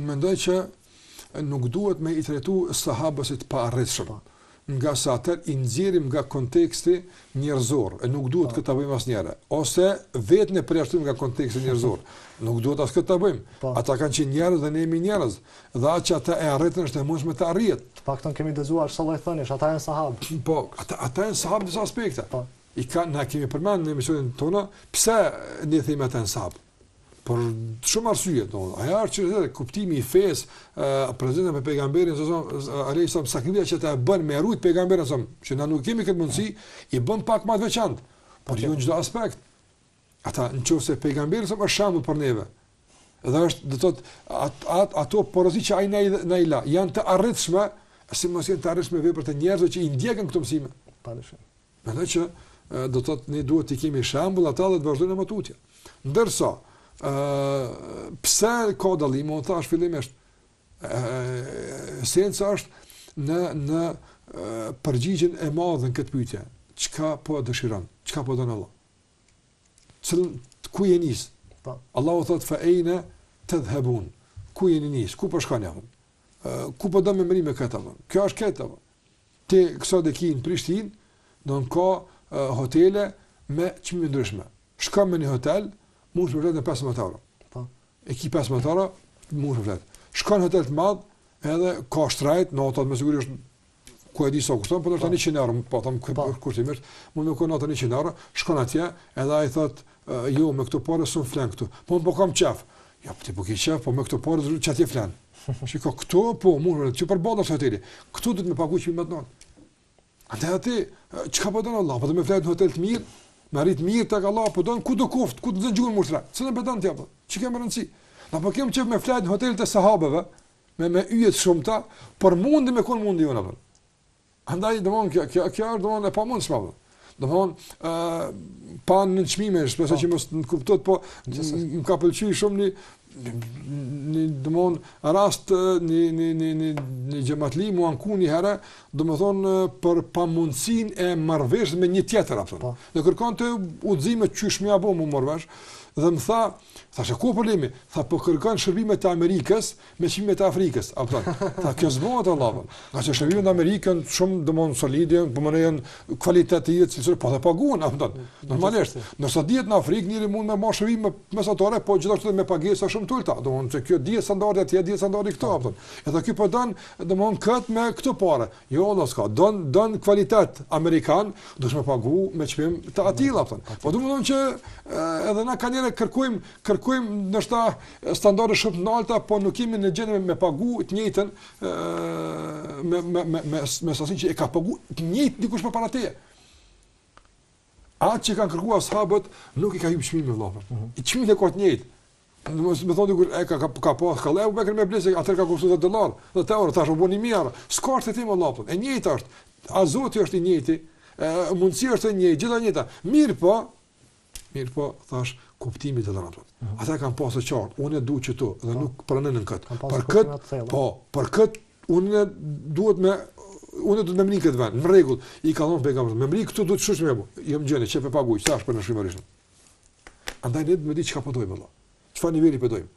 unë mendoj që nuk duhet me I trajtu sahabësit pa arritshëm. Nga sa atë I nxjerrim nga konteksti njerëzor, e nuk duhet këtë ta bëjmë asnjëherë. Ose vetën e përjashtojmë nga konteksti njerëzor. Nuk duhet as këtë ta bëjmë. Ata kanë qenë njerëz dhe ne jemi njerëz. Dhe atë që ata e arritën është e mundshme të arrihet. Të paktën kemi dëgjuar sallallahu thënish, ata janë sahabë. Po, ata janë sahabë në disa aspekte. I kanë na kemi përmendur në emisionin tonë, pse ne themi ata janë sahabë. Por shumë arsye, ajo është që kuptimi I fesë, prezente me pejgamberin sallallahu sakrifica që ta bën me rujt pejgamberin që na nuk kemi këtë mundësi, I bën pak më të veçantë. Por jo në çdo aspekt. Ata nëse pejgamberi është shembull për neve. Dhe është, do thotë, ato porosi që ai na I la, janë të arritshme, si mos janë të arritshme veprat e njerëzve që I ndjekën këto mësime. Padyshim. Mendoj që do thotë ne duhet të kemi shembull ata dhe të vazhdojmë me tutje. Ndërsa pse ka dallim, unë thash fillimisht, esenca është në përgjigjen e madhe në këtë pyetje. Çka po dëshiron? Çka po don Allah? Ku jeni nis? Allahu thot fa aina tadhhabun? Ku jeni nis? Ku po shkoni apo? Ku po do me mëri me këtë apo? Kjo është këtë apo? Ti këso dhe ki në Prishtinë, do në ka hotele me çmime ndryshme. Shkon me një hotel, mund të vlet në 15 euro. Po. E ki 15 euro, mund të vlet. Shkon në hotel të madh, edhe ka shtrajt, notat me siguri është ku e di sa kushton, por është 100 euro, po them kushtimisht, mund të kono 100 euro, shkon atje, edhe ai thot, jo me këto parë s'un flan këtu. Po kam qef. Ja, ti po ke qef, po me këto parë çati flan. Shiko këtu, po mund të përballë hoteli. Këtu do të më paguaj më të natë. Atë çka po don Allah, po të më flet në hotel të mirë. Me arrit mirë tek Allah, po don ku do kuft, ku do zgjuar mushtra. Çfarë bëdan ti apo? Çi kemë rëndsi? Apo kem çef me flet në hotelet e sahabeve, me yjet shumëta, por mundi me kon mundi ona. Andaj domon kjo është domon e pamundshme apo. Domon pa në çmime, shpresoj që mos të kuptohet, po më ka pëlqyer shumë në domon rast në xhamatli mu anku një herë, domethën për pamundsinë e marrëveshjes me një tjetër apo. Ne kërkon të udhëzime çysh më apo më marrëvesh dhe më thashë ku problemi? Tha po kërkon shërbimet e Amerikës me çmimet e Afrikës, apo. Tha kjo zbohet Allah. Nga që shërbimet e Amerikën shumë domon solide, po më janë kualitative, cilësore, po të paguhen, apo. Normalisht, nëse dihet në Afrikë njëri mund me marrë shërbime mesatare, po gjithashtu me pagesa shumë të ulta. Domon se kjo dihet standardi atje, dihet standardi këto, apo. Edhe ky po don domon kët me këto parë. Jo, Allah s'ka, don kvalitet amerikan, duhet me pagu me çmim të atilla, apo. Po domethënë që edhe na kanë kërkojmë ndoshta standarde shumë të larta, po nuk kemi në gjendje me pagu të njëjtën me sasinë që e ka pagu të njëjtë dikush më para teje. Atë që kanë kërkuar sahabët nuk I ka hyrë çmimi vëllai. I çmimi ka të njëjtë. Mos më thonë dikur ka pas kallë, Bekër me blesë, atë ka kushtuar $10, $10 tash u bën 1000. S'ka të them vëllai. E njëjtë është. A Zoti është I njëjti, mundësia është e njëjtë, gjithë e njëjta. Mirë po, thash kuptimi të dhënat. Ata kanë pasur qartë, unë dua që tu dhe nuk pranojnë këtë. Për këtë unë duhet me mri këtë vend, në rregull. I ka thonë pejgamberi, me mri këtu duhet shush me apo. Jo më gjeni, çe pe paguaj, sa është për në shrimërisht. Andaj ne do të di çka po dojmë valla. Çfarë niveli po dojmë?